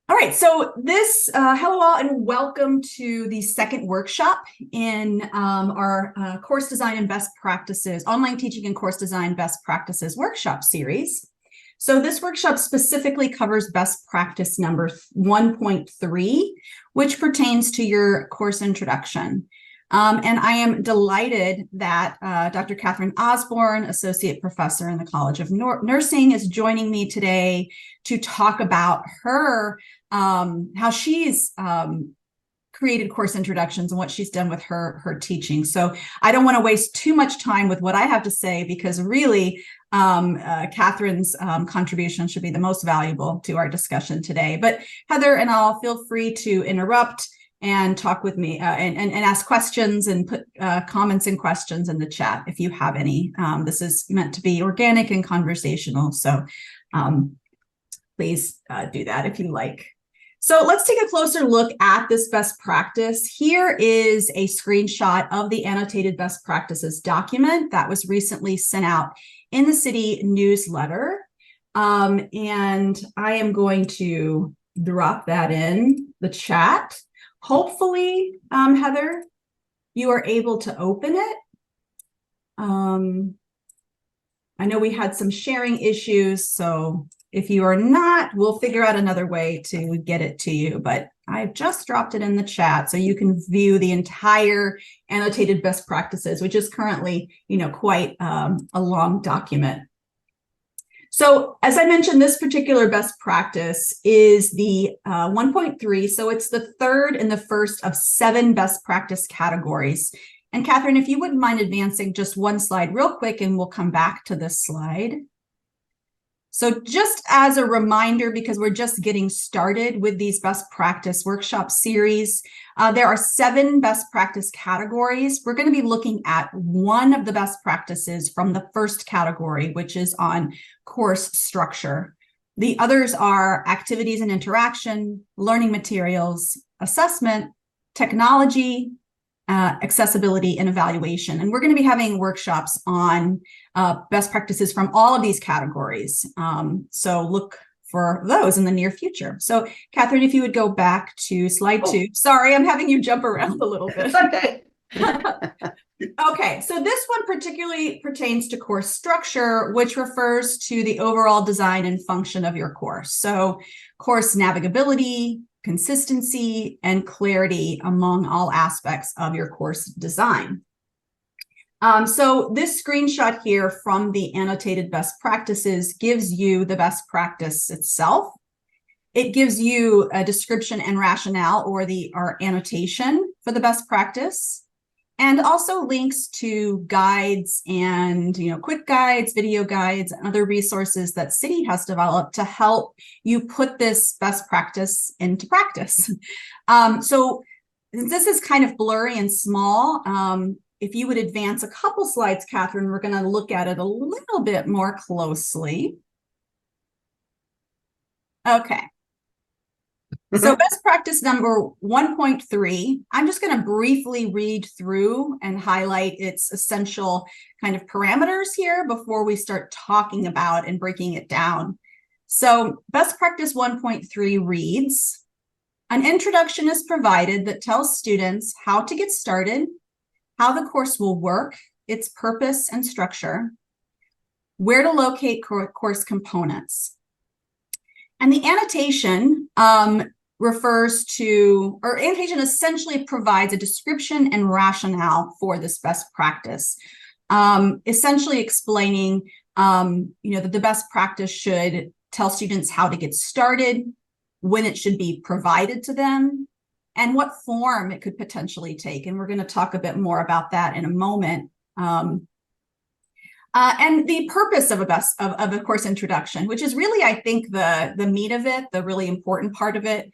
All right, so this, hello all, and welcome to the second workshop in our course design and best practices, online teaching and course design best practices workshop series. So this workshop specifically covers best practice number 1.3, which pertains to your course introduction. And I am delighted that Dr. Catherine Osborne, Associate Professor in the College of Nursing, is joining me today to talk about her, how she's created course introductions and what she's done with her teaching. So I don't want to waste too much time with what I have to say, because really Catherine's contribution should be the most valuable to our discussion today. But Heather and I'll feel free to interrupt and talk with me and ask questions and put comments and questions in the chat if you have any. This is meant to be organic and conversational, so please do that if you like. So let's take a closer look at this best practice. Here is a screenshot of the annotated best practices document that was recently sent out in the city newsletter. And I am going to drop that in the chat. Hopefully, Heather, you are able to open it. I know we had some sharing issues, so if you are not, we'll figure out another way to get it to you. But I've just dropped it in the chat so you can view the entire annotated best practices, which is currently, quite a long document. So as I mentioned, this particular best practice is the 1.3. So it's the third and the first of 7 best practice categories. And Catherine, if you wouldn't mind advancing just one slide real quick, and we'll come back to this slide. So just as a reminder, because we're just getting started with these best practice workshop series, there are 7 best practice categories. We're going to be looking at one of the best practices from the first category, which is on course structure. The others are activities and interaction, learning materials, assessment, technology, accessibility, and evaluation. And we're going to be having workshops on best practices from all of these categories. So look for those in the near future. So Catherine, if you would go back to slide 2. Sorry, I'm having you jump around a little bit. Okay. Okay, so this one particularly pertains to course structure, which refers to the overall design and function of your course. So course navigability, consistency, and clarity among all aspects of your course design. So this screenshot here from the annotated best practices gives you the best practice itself. It gives you a description and rationale, or our annotation for the best practice, and also links to guides and quick guides, video guides, and other resources that City has developed to help you put this best practice into practice. So this is kind of blurry and small. If you would advance a couple slides, Catherine, we're going to look at it a little bit more closely. Okay. So best practice number 1.3, I'm just going to briefly read through and highlight its essential kind of parameters here before we start talking about and breaking it down. So best practice 1.3 reads, an introduction is provided that tells students how to get started, how the course will work, its purpose and structure, where to locate course components. And the annotation annotation essentially provides a description and rationale for this best practice, essentially explaining, that the best practice should tell students how to get started, when it should be provided to them, and what form it could potentially take. And we're going to talk a bit more about that in a moment. And the purpose of a course introduction, which is really, I think, the meat of it, the really important part of it,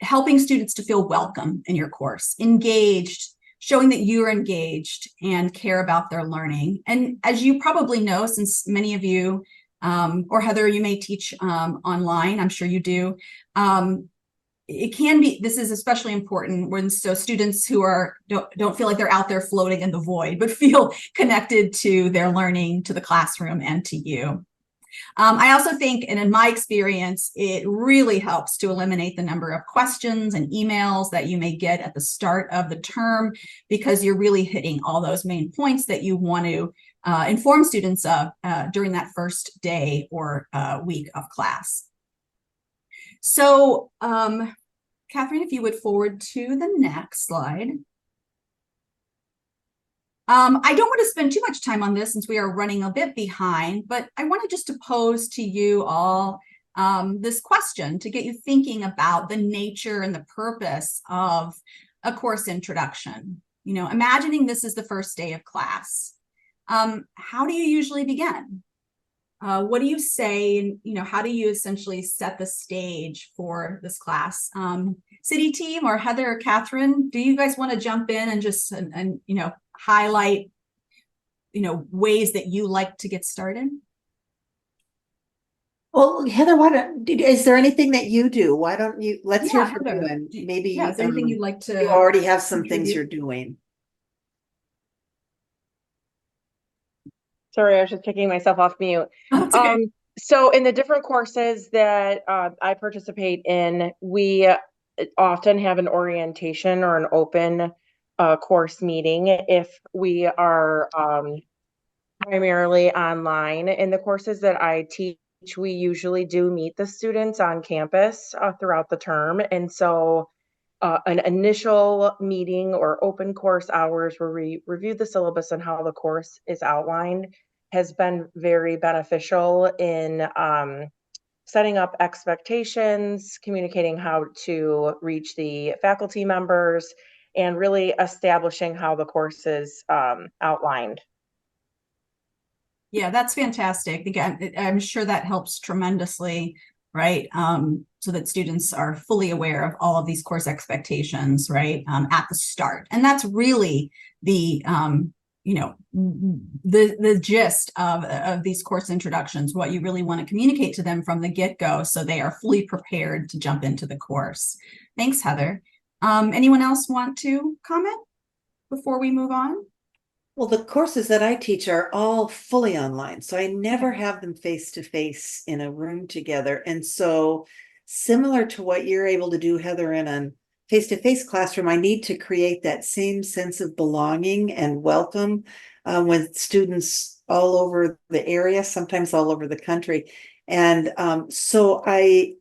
helping students to feel welcome in your course, engaged, showing that you're engaged and care about their learning. And as you probably know, since many of you, or Heather, you may teach online, I'm sure you do, this is especially important when students who don't feel like they're out there floating in the void, but feel connected to their learning, to the classroom, and to you. I also think, and in my experience, it really helps to eliminate the number of questions and emails that you may get at the start of the term, because you're really hitting all those main points that you want to inform students of during that first day or week of class. So, Catherine, if you would forward to the next slide. I don't want to spend too much time on this since we are running a bit behind, but I wanted just to pose to you all this question to get you thinking about the nature and the purpose of a course introduction. You know, imagining this is the first day of class. How do you usually begin? What do you say, and you know, how do you essentially set the stage for this class? City team, or Heather or Catherine, do you guys want to jump in and just and you know, highlight, you know, ways that you like to get started? Well, Heather, is there anything that you do? Why don't you, let's hear from Heather, you, and maybe yeah, is there anything you'd like you to already have some things contribute? you're doing. Sorry, I was just kicking myself off mute. That's okay. So in the different courses that I participate in, we often have an orientation or an open course meeting. If we are primarily online, in the courses that I teach, we usually do meet the students on campus throughout the term. And so an initial meeting or open course hours where we review the syllabus and how the course is outlined has been very beneficial in setting up expectations, communicating how to reach the faculty members, and really establishing how the course is outlined. Yeah, that's fantastic. Again, I'm sure that helps tremendously, right? So that students are fully aware of all of these course expectations, right, at the start. And that's really the, you know, the gist of these course introductions, what you really want to communicate to them from the get-go so they are fully prepared to jump into the course. Thanks, Heather. Anyone else want to comment before we move on? Well, the courses that I teach are all fully online, so I never have them face to face in a room together. And so, similar to what you're able to do, Heather, in a face-to-face classroom, I need to create that same sense of belonging and welcome with students all over the area, sometimes all over the country. And so I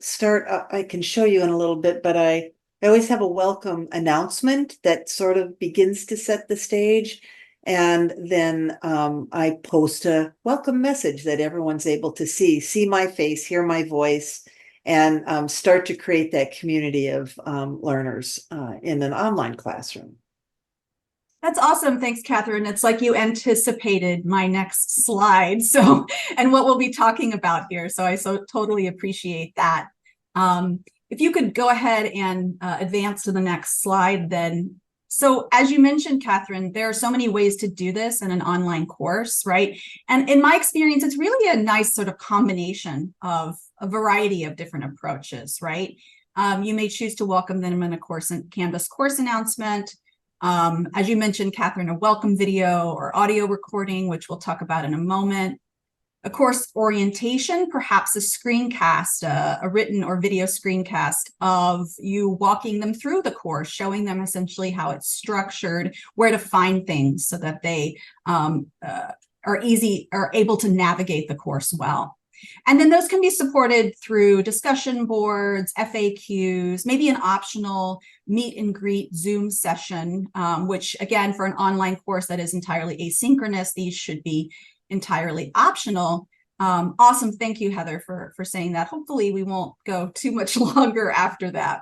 can show you in a little bit, but I always have a welcome announcement that sort of begins to set the stage. And then I post a welcome message that everyone's able to see my face, hear my voice, and start to create that community of learners in an online classroom. That's awesome. Thanks, Catherine. It's like you anticipated my next slide. So, and what we'll be talking about here. So I so totally appreciate that. If you could go ahead and advance to the next slide, then. So as you mentioned, Catherine, there are so many ways to do this in an online course, right? And in my experience, it's really a nice sort of combination of a variety of different approaches, right? You may choose to welcome them in a course and Canvas course announcement. As you mentioned, Catherine, a welcome video or audio recording, which we'll talk about in a moment. A course orientation, perhaps a screencast, a written or video screencast of you walking them through the course, showing them essentially how it's structured, where to find things so that they are able to navigate the course well. And then those can be supported through discussion boards, FAQs, maybe an optional meet and greet Zoom session, which again, for an online course that is entirely asynchronous, these should be entirely optional. Awesome. Thank you, Heather, for saying that. Hopefully we won't go too much longer after that,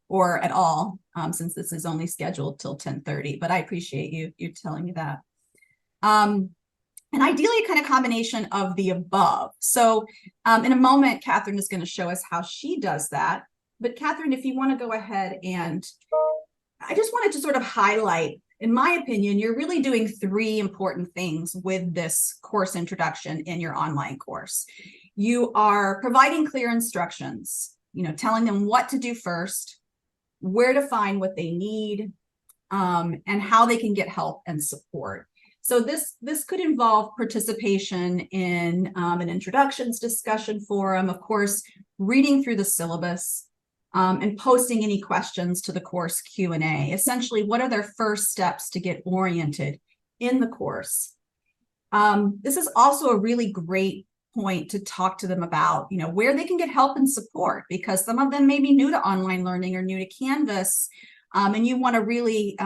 or at all, since this is only scheduled till 10:30, but I appreciate you telling me that. And ideally a kind of combination of the above. So in a moment, Catherine is going to show us how she does that. But Catherine, if you want to go ahead, and I just wanted to sort of highlight, in my opinion, you're really doing three important things with this course introduction in your online course. You are providing clear instructions, you know, telling them what to do first, where to find what they need, and how they can get help and support. So this could involve participation in an introductions discussion forum, of course, reading through the syllabus, and posting any questions to the course Q&A. Essentially, what are their first steps to get oriented in the course? This is also a really great point to talk to them about, where they can get help and support, because some of them may be new to online learning or new to Canvas, and you want to really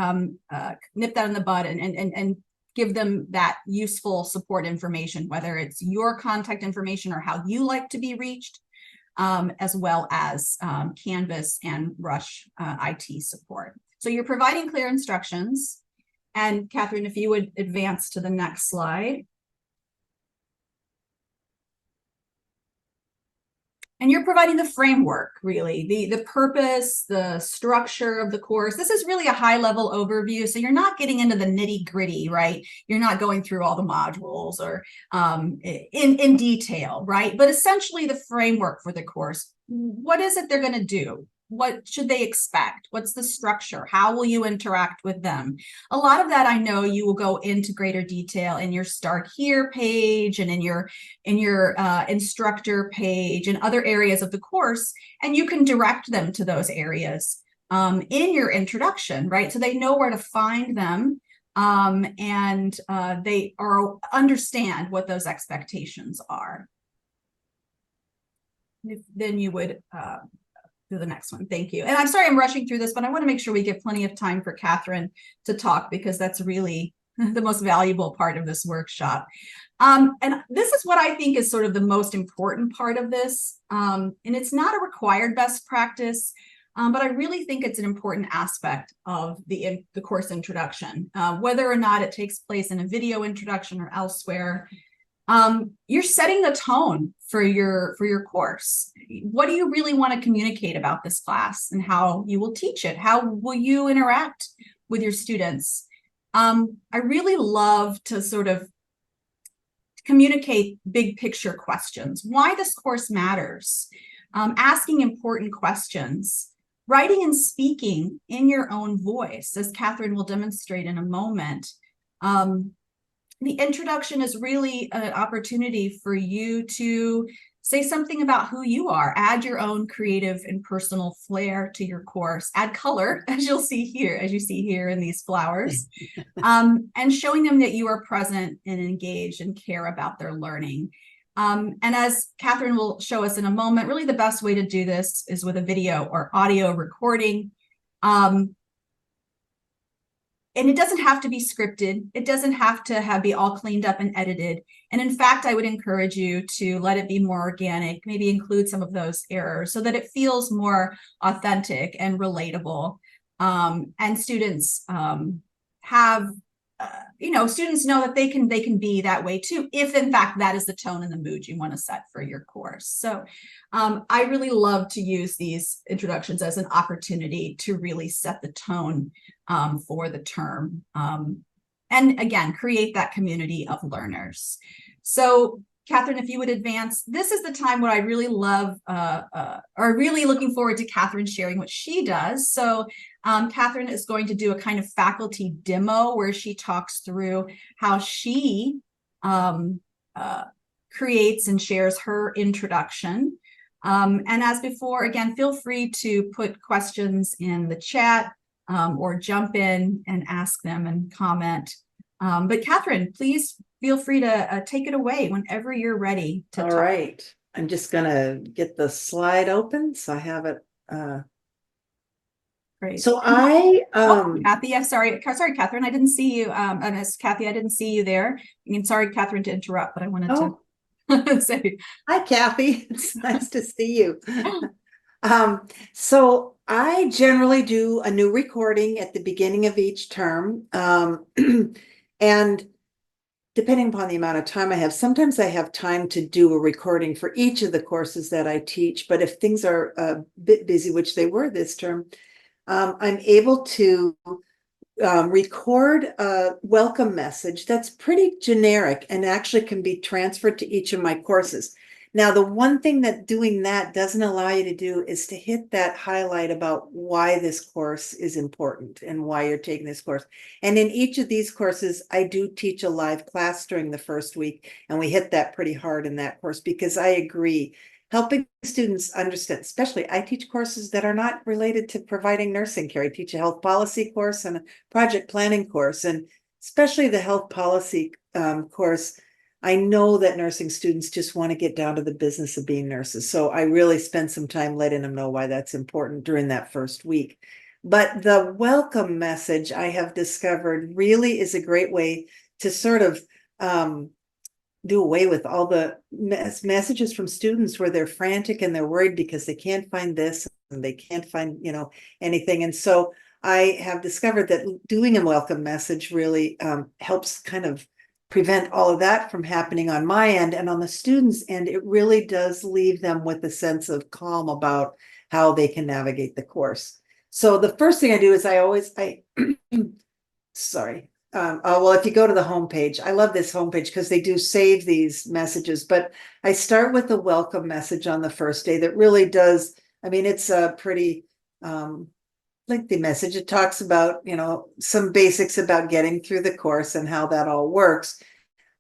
nip that in the bud and give them that useful support information, whether it's your contact information or how you like to be reached, as well as Canvas and Rush IT support. So you're providing clear instructions. And Catherine, if you would advance to the next slide. And you're providing the framework, really, the purpose, the structure of the course. This is really a high-level overview, so you're not getting into the nitty-gritty, right? You're not going through all the modules or in detail, right? But essentially the framework for the course. What is it they're going to do? What should they expect? What's the structure? How will you interact with them? A lot of that I know you will go into greater detail in your Start Here page and in your instructor page and other areas of the course, and you can direct them to those areas in your introduction, right? So they know where to find them, and they understand what those expectations are. Then you would do the next one. Thank you. And I'm sorry I'm rushing through this, but I want to make sure we give plenty of time for Catherine to talk, because that's really the most valuable part of this workshop. And this is what I think is sort of the most important part of this. And it's not a required best practice, but I really think it's an important aspect of the course introduction, whether or not it takes place in a video introduction or elsewhere. You're setting the tone for your course. What do you really want to communicate about this class and how you will teach it? How will you interact with your students? I really love to sort of communicate big picture questions. Why this course matters, asking important questions, writing and speaking in your own voice, as Catherine will demonstrate in a moment. The introduction is really an opportunity for you to say something about who you are, add your own creative and personal flair to your course, add color, as you see here in these flowers, and showing them that you are present and engaged and care about their learning. And as Catherine will show us in a moment, really the best way to do this is with a video or audio recording. And it doesn't have to be scripted. It doesn't have to be all cleaned up and edited. And in fact, I would encourage you to let it be more organic, maybe include some of those errors so that it feels more authentic and relatable. And students students know that they can be that way too, if in fact that is the tone and the mood you want to set for your course. So I really love to use these introductions as an opportunity to really set the tone for the term. And again, create that community of learners. So Catherine, if you would advance, this is the time what I really love, or really looking forward to Catherine sharing what she does. So Catherine is going to do a kind of faculty demo where she talks through how she creates and shares her introduction. And as before, again, feel free to put questions in the chat or jump in and ask them and comment. But Catherine, please feel free to take it away whenever you're ready to talk. All right. I'm just going to get the slide open so I have it. Great. So Kathy, sorry, Catherine, I didn't see you. Kathy, I didn't see you there. Sorry, Catherine, to interrupt, but I wanted to say hi, Kathy. It's nice to see you. So I generally do a new recording at the beginning of each term. And depending upon the amount of time I have, sometimes I have time to do a recording for each of the courses that I teach. But if things are a bit busy, which they were this term, I'm able to record a welcome message that's pretty generic and actually can be transferred to each of my courses. Now, the one thing that doing that doesn't allow you to do is to hit that highlight about why this course is important and why you're taking this course. And in each of these courses, I do teach a live class during the first week, and we hit that pretty hard in that course because I agree. Helping students understand, especially I teach courses that are not related to providing nursing care. I teach a health policy course and a project planning course, and especially the health policy course. I know that nursing students just want to get down to the business of being nurses. So I really spend some time letting them know why that's important during that first week. But the welcome message I have discovered really is a great way to sort of do away with all the messages from students where they're frantic and they're worried because they can't find this and they can't find, anything. And so I have discovered that doing a welcome message really helps kind of prevent all of that from happening on my end, and on the students' end, it really does leave them with a sense of calm about how they can navigate the course. So the first thing I do is sorry. Well, if you go to the homepage, I love this homepage because they do save these messages, but I start with the welcome message on the first day that really does, it's a pretty lengthy message. It talks about, some basics about getting through the course and how that all works.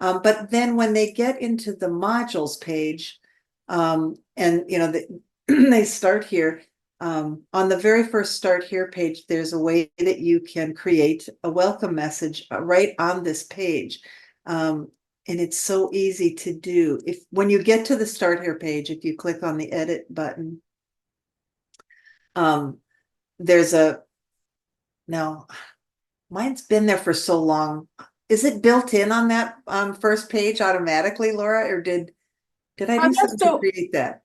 But then when they get into the modules page, they start here, on the very first start here page, there's a way that you can create a welcome message right on this page. And it's so easy to do. When you get to the start here page, if you click on the edit button, there's now mine's been there for so long. Is it built in on that first page automatically, Laura, or did I do something to create that?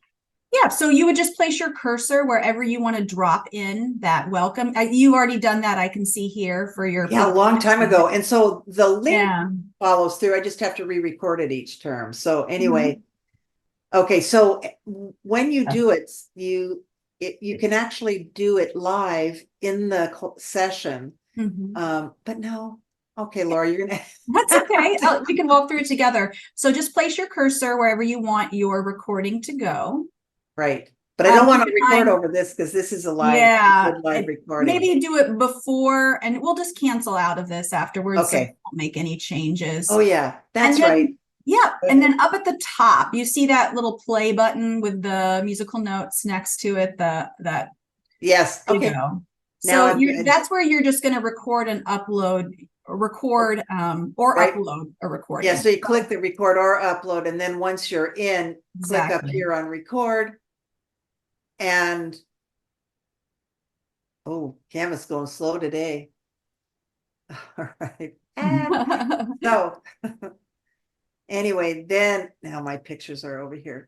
Yeah, so you would just place your cursor wherever you want to drop in that welcome. You've already done that, I can see here for your. Yeah, a long time ago. And so the link follows through. I just have to re-record it each term. So anyway, okay, so when you do it, you can actually do it live in the session. But no. Okay, Laura, you're gonna. That's okay. We can walk through it together. So just place your cursor wherever you want your recording to go. Right. But I don't want to record over this because this is a live, live recording. Maybe do it before, and we'll just cancel out of this afterwards. Okay. So won't make any changes. Oh yeah, that's right. Yeah, and then up at the top, you see that little play button with the musical notes next to it. Yes. Okay. So that's where you're just going to record and upload. Upload a recording. Yeah, so you click the record or upload, and then once you're in, click up here on record. And Canvas going slow today. All right. So anyway, then now my pictures are over here.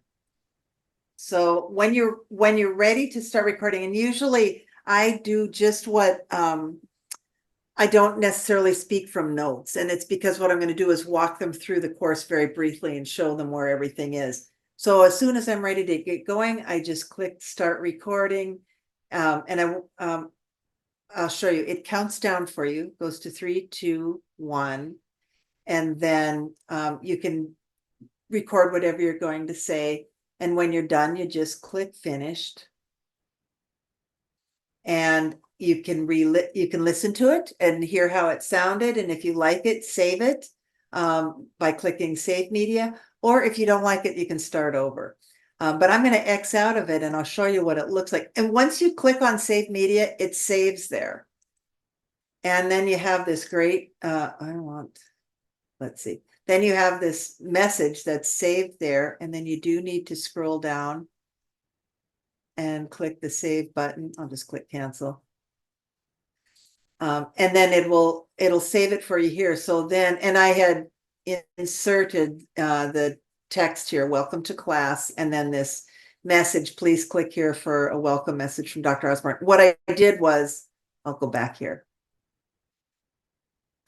So when you're ready to start recording, and usually I do just what I don't necessarily speak from notes, and it's because what I'm going to do is walk them through the course very briefly and show them where everything is. So as soon as I'm ready to get going, I just click start recording, and I'll show you. It counts down for you, goes to 3, 2, 1, and then you can record whatever you're going to say. And when you're done, you just click finished, and you can listen to it and hear how it sounded. And if you like it, save it by clicking Save Media. Or if you don't like it, you can start over. But I'm going to X out of it and I'll show you what it looks like. And once you click on Save Media, it saves there. And then you have this great, let's see. Then you have this message that's saved there. And then you do need to scroll down and click the Save button. I'll just click Cancel. And then it'll save it for you here. So then, and I had inserted the text here, welcome to class, and then this message, please click here for a welcome message from Dr. Osborne. What I did was, I'll go back here.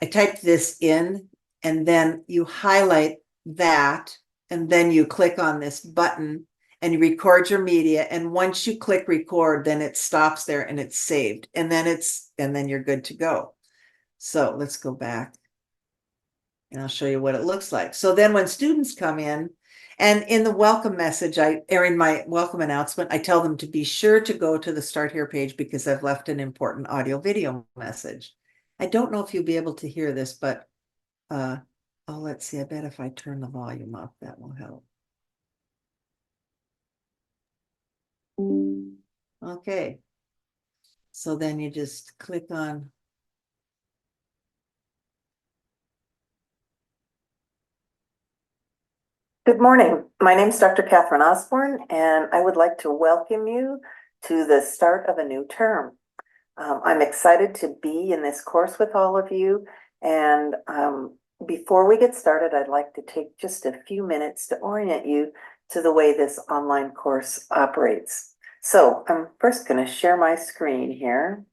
I typed this in, and then you highlight that, and then you click on this button and you record your media. And once you click record, then it stops there and it's saved. And then you're good to go. So let's go back and I'll show you what it looks like. So then when students come in, And in the welcome message, or in my welcome announcement, I tell them to be sure to go to the Start Here page because I've left an important audio video message. I don't know if you'll be able to hear this, but oh, let's see. I bet if I turn the volume up, that will help. Okay. So then you just click on. Good morning. My name is Dr. Catherine Osborne, and I would like to welcome you to the start of a new term. I'm excited to be in this course with all of you. And before we get started, I'd like to take just a few minutes to orient you to the way this online course operates. So I'm first going to share my screen here.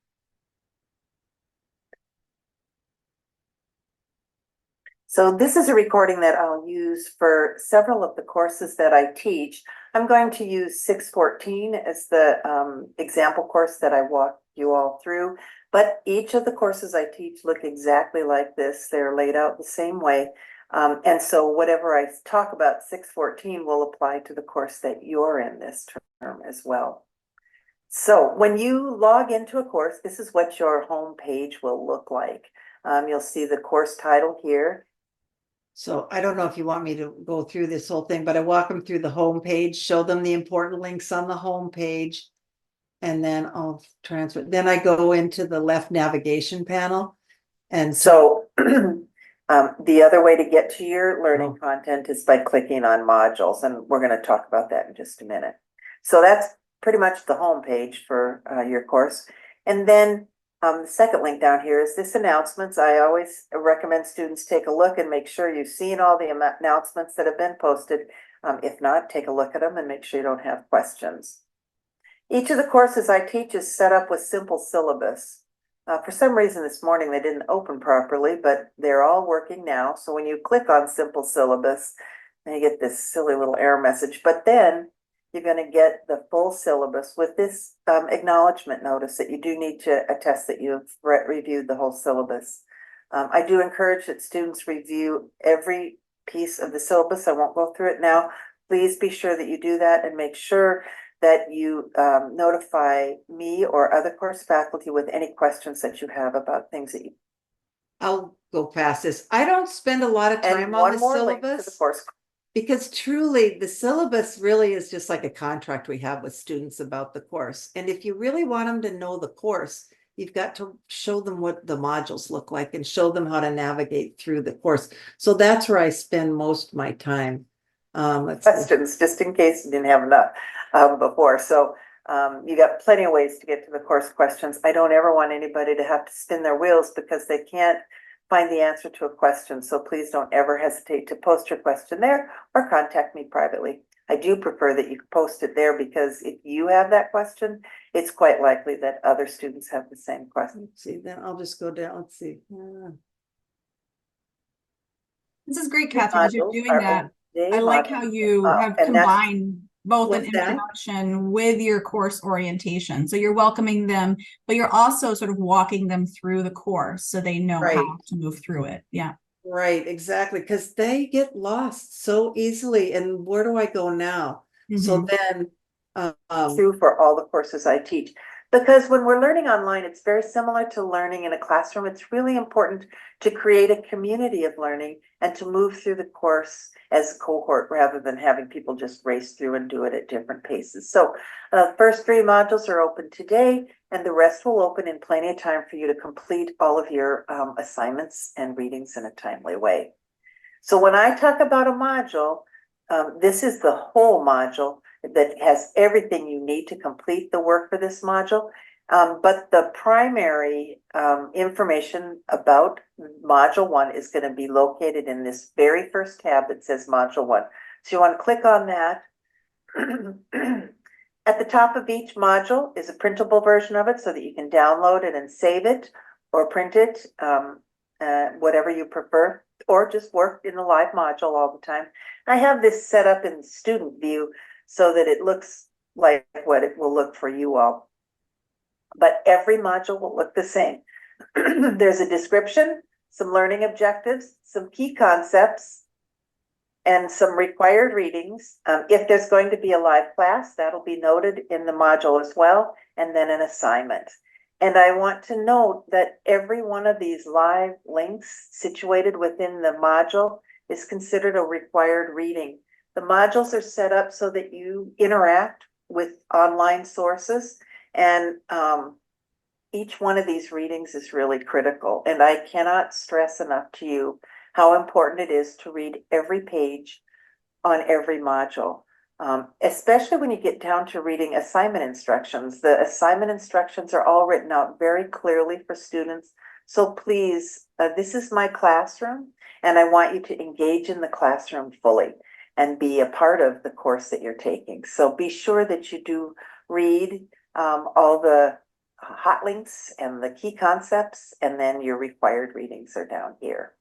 So this is a recording that I'll use for several of the courses that I teach. I'm going to use 614 as the example course that I walk you all through, but each of the courses I teach look exactly like this. They're laid out the same way. And so whatever I talk about 614 will apply to the course that you're in this term as well. So when you log into a course, this is what your home page will look like. You'll see the course title here. So I don't know if you want me to go through this whole thing, but I walk them through the home page, show them the important links on the home page, and then I'll transfer. Then I go into the left navigation panel. And so the other way to get to your learning content is by clicking on modules, and we're going to talk about that in just a minute. So that's pretty much the home page for your course. And then the second link down here is this announcements. I always recommend students take a look and make sure you've seen all the announcements that have been posted. If not, take a look at them and make sure you don't have questions. Each of the courses I teach is set up with simple syllabus. For some reason this morning they didn't open properly, but they're all working now. So when you click on simple syllabus, then you get this silly little error message. But then you're going to get the full syllabus with this acknowledgement notice that you do need to attest that you've reviewed the whole syllabus. I do encourage that students review every piece of the syllabus. I won't go through it now. Please be sure that you do that and make sure that you notify me or other course faculty with any questions that you have about things that you. I'll go past this. I don't spend a lot of time on the syllabus. Because truly the syllabus really is just like a contract we have with students about the course. And if you really want them to know the course, you've got to show them what the modules look like and show them how to navigate through the course. So that's where I spend most of my time. Questions, just in case you didn't have enough before. So you got plenty of ways to get to the course questions. I don't ever want anybody to have to spin their wheels because they can't find the answer to a question. So please don't ever hesitate to post your question there or contact me privately. I do prefer that you post it there because if you have that question, it's quite likely that other students have the same question. Let's see, then I'll just go down. Let's see. This is great, Catherine, as you're doing that. I like how you have combined both an introduction with your course orientation. So you're welcoming them, but you're also sort of walking them through the course so they know how to move through it. Yeah. Right, exactly. Because they get lost so easily. And where do I go now? So then through for all the courses I teach. Because when we're learning online, it's very similar to learning in a classroom. It's really important to create a community of learning and to move through the course as a cohort rather than having people just race through and do it at different paces. So the first 3 modules are open today, and the rest will open in plenty of time for you to complete all of your assignments and readings in a timely way. So when I talk about a module, this is the whole module that has everything you need to complete the work for this module. But the primary information about module 1 is going to be located in this very first tab that says module 1. So you want to click on that. At the top of each module is a printable version of it so that you can download it and save it or print it, whatever you prefer, or just work in the live module all the time. I have this set up in student view so that it looks like what it will look for you all. But every module will look the same. There's a description, some learning objectives, some key concepts, and some required readings. If there's going to be a live class, that'll be noted in the module as well, and then an assignment. And I want to note that every one of these live links situated within the module is considered a required reading. The modules are set up so that you interact with online sources, and each one of these readings is really critical. And I cannot stress enough to you how important it is to read every page on every module, especially when you get down to reading assignment instructions. The assignment instructions are all written out very clearly for students. So please, this is my classroom, and I want you to engage in the classroom fully and be a part of the course that you're taking. So be sure that you do read all the hot links and the key concepts, and then your required readings are down here.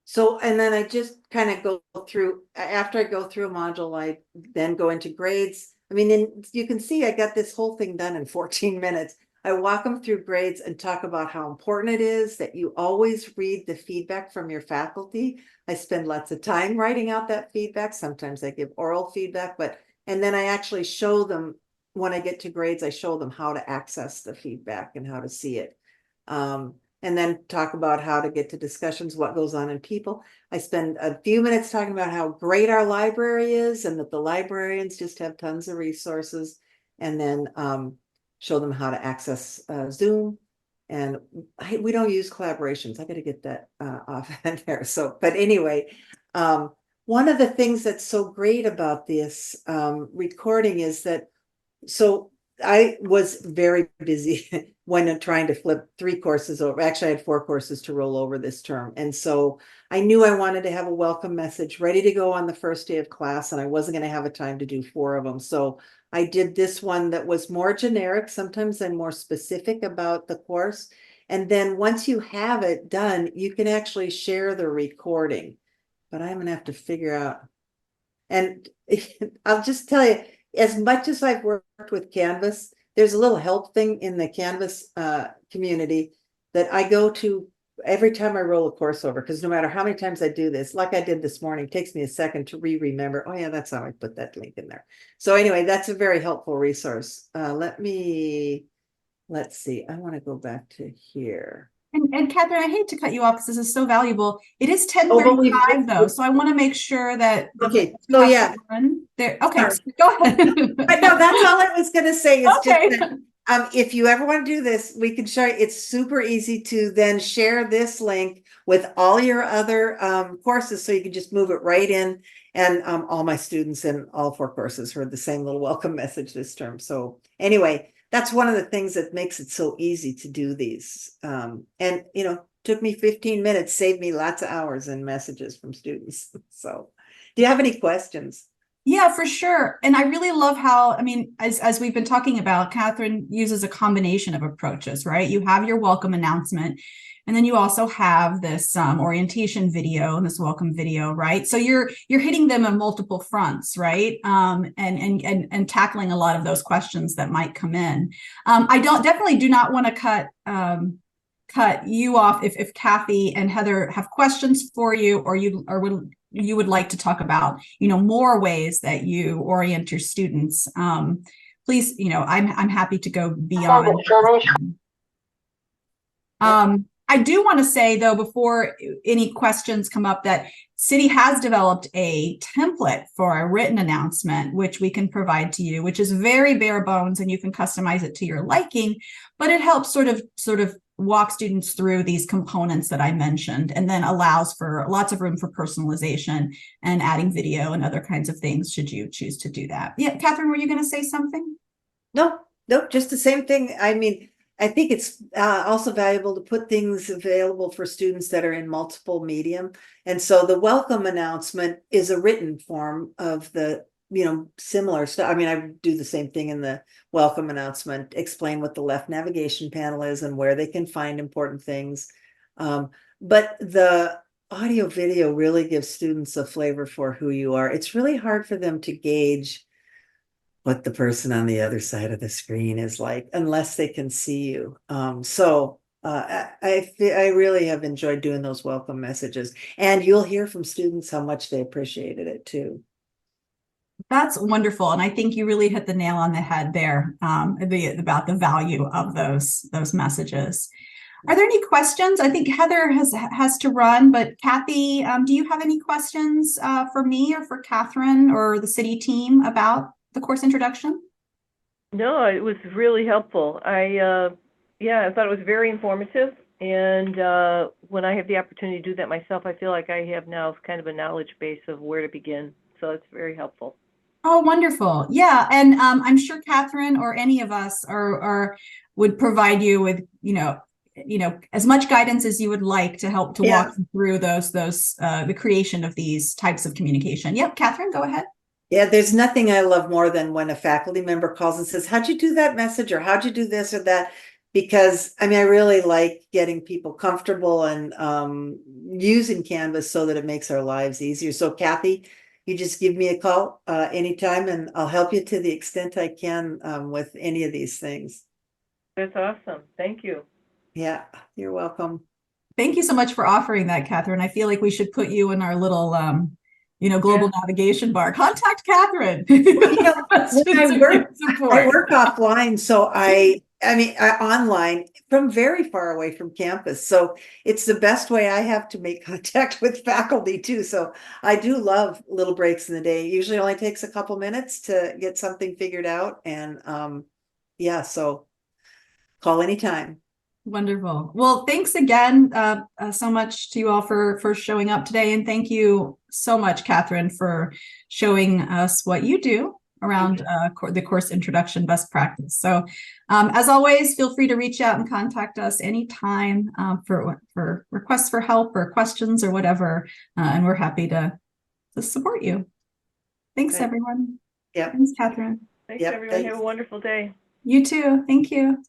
So, and then I just kind of go through, after I go through a module, I then go into grades. I mean, and you can see I got this whole thing done in 14 minutes. I walk them through grades and talk about how important it is that you always read the feedback from your faculty. I spend lots of time writing out that feedback. Sometimes I give oral feedback, and then I actually show them, when I get to grades, I show them how to access the feedback and how to see it. And then talk about how to get to discussions, what goes on in people. I spend a few minutes talking about how great our library is and that the librarians just have tons of resources, and then show them how to access Zoom. And we don't use collaborations. I got to get that off in there. So, but anyway, one of the things that's so great about this recording is that, so I was very busy when trying to flip 3 courses over. Actually, I had 4 courses to roll over this term. And so I knew I wanted to have a welcome message ready to go on the first day of class, and I wasn't going to have a time to do 4 of them. So I did this one that was more generic. Sometimes I'm more specific about the course. And then once you have it done, you can actually share the recording. But I'm going to have to figure out. And I'll just tell you, as much as I've worked with Canvas, there's a little help thing in the Canvas community that I go to every time I roll a course over, because no matter how many times I do this, like I did this morning, it takes me a second to remember, oh yeah, that's how I put that link in there. So anyway, that's a very helpful resource. Let's see, I want to go back to here. And Catherine, I hate to cut you off because this is so valuable. It is 10:35 though, so I want to make sure that. Okay, so yeah. There. Okay, so go ahead. But no, that's all I was going to say. Is Okay. just that, if you ever want to do this, we can show you. It's super easy to then share this link with all your other courses, so you can just move it right in. And all my students in all 4 courses heard the same little welcome message this term. So anyway, that's one of the things that makes it so easy to do these. And took me 15 minutes, saved me lots of hours and messages from students. So do you have any questions? Yeah, for sure. And I really love how, I mean, as we've been talking about, Catherine uses a combination of approaches, right? You have your welcome announcement, and then you also have this orientation video and this welcome video, right? So you're hitting them on multiple fronts, right? And tackling a lot of those questions that might come in. I definitely do not want to cut you off if Kathy and Heather have questions for you, or you would like to talk about, more ways that you orient your students. Please, I'm happy to go beyond. I do want to say, though, before any questions come up, that City has developed a template for a written announcement, which we can provide to you, which is very bare bones, and you can customize it to your liking, but it helps sort of walk students through these components that I mentioned, and then allows for lots of room for personalization and adding video and other kinds of things should you choose to do that. Yeah, Catherine, were you going to say something? No, just the same thing. I mean, I think it's also valuable to put things available for students that are in multiple medium. And so the welcome announcement is a written form of the, similar stuff. I mean, I do the same thing in the welcome announcement, explain what the left navigation panel is and where they can find important things. But the audio video really gives students a flavor for who you are. It's really hard for them to gauge what the person on the other side of the screen is like unless they can see you. So I really have enjoyed doing those welcome messages, and you'll hear from students how much they appreciated it too. That's wonderful. And I think you really hit the nail on the head there, about the value of those messages. Are there any questions? I think Heather has to run, but Kathy, do you have any questions for me or for Catherine or the city team about the course introduction? No, it was really helpful. Yeah, I thought it was very informative. And when I have the opportunity to do that myself, I feel like I have now kind of a knowledge base of where to begin. So it's very helpful. Oh, wonderful. Yeah. And I'm sure Catherine or any of us would provide you with, as much guidance as you would like to help to walk you through the creation of these types of communication. Yep. Catherine, go ahead. Yeah, there's nothing I love more than when a faculty member calls and says, how'd you do that message? Or how'd you do this or that? Because I mean, I really like getting people comfortable and using Canvas so that it makes our lives easier. So Kathy, you just give me a call anytime and I'll help you to the extent I can with any of these things. That's awesome. Thank you. Yeah, you're welcome. Thank you so much for offering that, Catherine. I feel like we should put you in our little, global navigation bar. Contact Catherine. I work offline, so I mean, online from very far away from campus. So it's the best way I have to make contact with faculty too. So I do love little breaks in the day. It usually only takes a couple minutes to get something figured out. And yeah, so call anytime. Wonderful. Well, thanks again so much to you all for showing up today. And thank you so much, Catherine, for showing us what you do around the course introduction best practice. So as always, feel free to reach out and contact us anytime for requests for help or questions or whatever. And we're happy to support you. Thanks, everyone. Yeah. Thanks, Catherine. Thanks, everyone. Have a wonderful day. You too. Thank you.